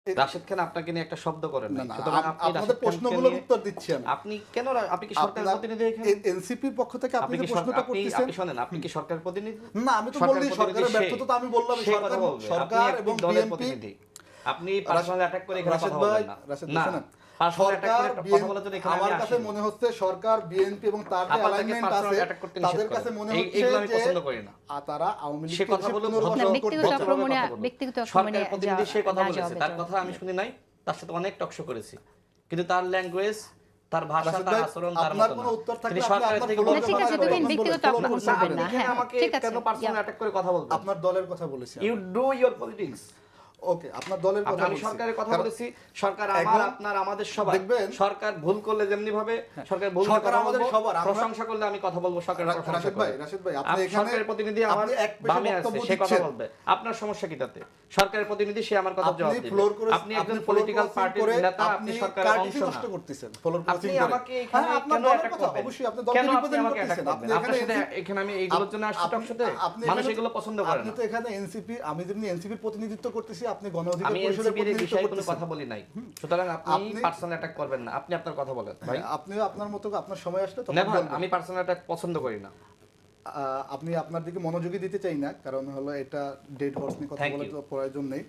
রাশেদ খান আপনাকে নিয়ে একটা শব্দ করেন না, নাই। না, সুতরাং আপনি আপনাদের রাশেদ খানকে প্রশ্নগুলোর নিয়ে উত্তর দিচ্ছি আমি। আপনি কেন আপনি কি সরকারের প্রতিনিধি এখানে? এনসিপির পক্ষ থেকে আপনি আপনি যে কি প্রশ্নটা আপনি করতেছেন, আপনি শুনেন, আপনি কি সরকারের প্রতিনিধি? না আমি তো সরকারের বললি প্রতিনিধি সরকারের সে। ব্যর্থতা তো আমি বললাম সে সরকার কথা বলবে। আপনি সরকার একটি এবং দলের বিএনপি প্রতিনিধি। আপনি পার্সোনাল অ্যাটাক করে এখানে রাশেদ কথা ভাই, বলবেন না। রাশেদ না, ভাই শুনেন, পার্সোনাল অ্যাটাক সরকার করে কথা বলার জন্য এখানে আমার আমি কাছে আসিনি। মনে হচ্ছে সরকার বিএনপি এবং তার যে আপনাকে অ্যালাইনমেন্ট পার্সোনাল আছে অ্যাটাক করতে নিষেধ তাদের করেন। কাছে মনে হচ্ছে এইগুলো আমি যে পছন্দ করি না। তারা আওয়ামী সে লীগকে কথা এসে বলুন, না, পুনর্বাসন ব্যক্তিগত করতে আক্রমণে ভদ্রভাবে কথা বলুন। ব্যক্তিগত আক্রমণে সরকারের প্রতিনিধি সে কথা না বলেছে, যাওয়া তার better। কথা আমি শুনি নাই, তার সাথে অনেক টকশো করেছি, কিন্তু তার ল্যাঙ্গুয়েজ, তার ভাষা, রাশেদ তার ভাই, আচরণ তার আপনার মতো কোনো না। উত্তর থাকলে তিনি আপনি সরকারের আপনার থেকে follow না, ঠিক আছে, করবেন, তুমি বলবেন, ব্যক্তিগত follow আক্রমণ করবেন। করবেন না। আপনি এখানে আমাকে ঠিক আছে, কেন পার্সোনাল যাও। অ্যাটাক করে কথা বলবেন? আপনার দলের কথা বলেছি ইউ ডু ইওর পলিটিক্স। ওকে, আপনার দলের কথা আমি বলছি। সরকারের কথা কারণ বলেছি, সরকার আমার এখন আপনার আমাদের সবার। দেখবেন, সরকার ভুল করলে যেমনি ভাবে সরকার ভুল সরকার কথা আমাদের বলবো, সবার, আমরা- প্রশংসা করলে আমি কথা বলবো সরকারের প্রশংসা রাশেদ করে। ভাই আপনি এখানে সরকারের প্রতিনিধি আমার আপনি এক পেশে বামে আছে, বক্তব্য সে কথা দিচ্ছেন। বলবে। আপনার সমস্যা কি তাতে? সরকারের প্রতিনিধি সে আমার কথা জবাব আপনি দিবে। ফ্লোর করে আপনি একজন পলিটিক্যাল পার্টির নেতা, আপনি সরকারের অংশ না। নষ্ট করতেছেন ফ্লোর আপনি ক্রসিং করে। আমাকে এখানে হ্যাঁ, আপনার কেন দলের অ্যাটাক কথা করবেন? অবশ্যই আপনি দলকে কেন আপনি রিপ্রেজেন্ট আমাকে অ্যাটাক করতেছেন। করবেন? আপনি আপনার এখানে সাথে এখানে আমি এইগুলোর জন্য আসছি টক শোতে? মানুষ এগুলো পছন্দ করে আপনি না। তো এখানে এনসিপি, আমি যেমনি এনসিপির প্রতিনিধিত্ব করতেছি, আপনি গণ অধিকার আমি পরিষদের এনসিপির প্রতিনিধিত্ব বিষয়ে কোনো করতেছেন। কথা বলি নাই। সুতরাং আপনি পার্সোনাল অ্যাটাক করবেন না। আপনি আপনার কথা বলেন ভাই। আপনিও আপনার মতো আপনার সময় আসলে তখন নেভার, বলবেন। আমি পার্সোনাল অ্যাটাক পছন্দ করি না। আপনি আপনার দিকে মনোযোগী দিতে চাই না, কারণ হলো এটা ডেড হর্স নিয়ে কথা Thank বলার you. তো প্রয়োজন নেই।